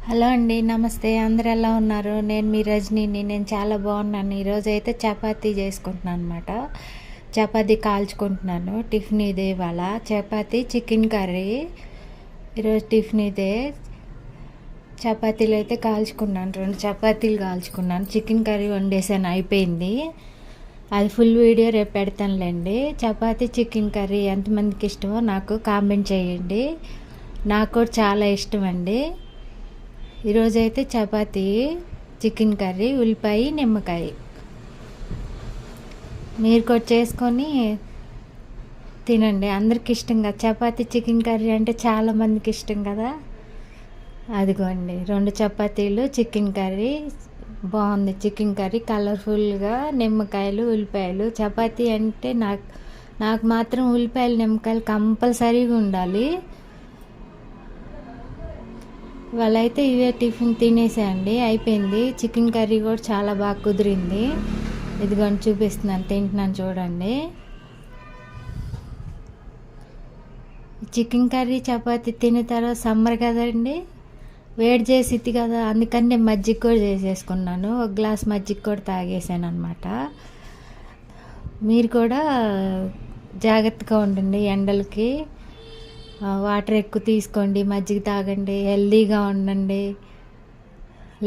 Hello అండి, నమస్తే. అందరు ఎలా ఉన్నారు? నేను మీ రజనీని. నేను చాలా బాగున్నాను. ఈరోజు అయితే చపాతీ చేసుకుంటున్నాను అనమాట. చపాతీ కాల్చుకుంటున్నాను. టిఫిన్ ఇదే ఇవాళ. చపాతీ చికెన్ కర్రీ ఈరోజు టిఫిన్ ఇదే. చపాతీలు అయితే కాల్చుకున్నాను, 2 చపాతీలు కాల్చుకున్నాను. చికెన్ కర్రీ వండేసాను, అయిపోయింది. అది ఫుల్ వీడియో రేపు పెడతానులేండి. చపాతీ చికెన్ కర్రీ ఎంతమందికి ఇష్టమో నాకు కామెంట్ చేయండి. నాకు కూడా చాలా ఇష్టం అండి. ఈరోజైతే చపాతీ చికెన్ కర్రీ, ఉల్లిపాయ, నిమ్మకాయ. మీరు కూడా చేసుకొని తినండి. అందరికి ఇష్టం కదా చపాతీ చికెన్ కర్రీ అంటే, చాలామందికి ఇష్టం కదా. అదిగోండి 2 చపాతీలు, చికెన్ కర్రీ. బాగుంది చికెన్ కర్రీ, కలర్ఫుల్గా. నిమ్మకాయలు, ఉల్లిపాయలు. చపాతీ అంటే నాకు మాత్రం ఉల్లిపాయలు, నిమ్మకాయలు కంపల్సరీగా ఉండాలి. వాళ్ళైతే ఇవే టిఫిన్ తినేసేయండి, అయిపోయింది. చికెన్ కర్రీ కూడా చాలా బాగా కుదిరింది. ఇదిగోండి చూపిస్తున్నాను, తింటున్నాను చూడండి. చికెన్ కర్రీ చపాతీ తిన్న తర్వాత సమ్మర్ కదండి, వేడి చేసిద్ది కదా, అందుకని నేను మజ్జిగ కూడా చేసేసుకున్నాను. ఒక గ్లాస్ మజ్జిగ కూడా తాగేసాను అనమాట. మీరు కూడా జాగ్రత్తగా ఉండండి ఎండలకి. వాటర్ ఎక్కువ తీసుకోండి, మజ్జిగ తాగండి, హెల్దీగా ఉండండి.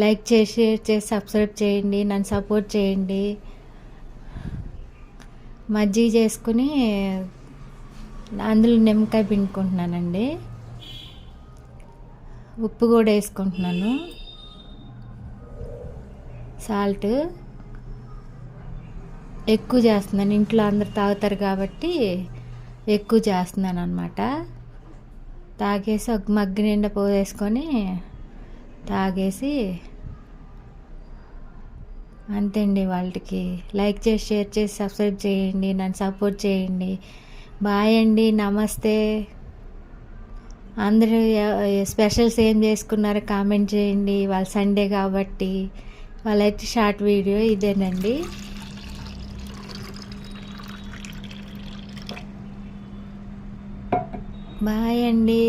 లైక్ చేసి, షేర్ చేసి, సబ్స్క్రైబ్ చేయండి, నన్ను సపోర్ట్ చేయండి. మజ్జిగ చేసుకుని అందులో నిమ్మకాయ పిండుకుంటున్నానండి. ఉప్పు కూడా వేసుకుంటున్నాను, సాల్ట్ ఎక్కువ చేస్తున్నాను. ఇంట్లో అందరు తాగుతారు కాబట్టి ఎక్కువ చేస్తున్నాను అనమాట. తాగేసి ఒక మగ్గు నిండా పోసేసుకొని తాగేసి అంతే అండి. వాళ్ళకి లైక్ చేసి, షేర్ చేసి, సబ్స్క్రైబ్ చేయండి, నన్ను సపోర్ట్ చేయండి. బాయ్ అండి, నమస్తే. అందరూ స్పెషల్స్ ఏం చేసుకున్నారో కామెంట్ చేయండి. వాళ్ళ సండే కాబట్టి. వాళ్ళైతే షార్ట్ వీడియో ఇదేనండి. బాయ్ అండి.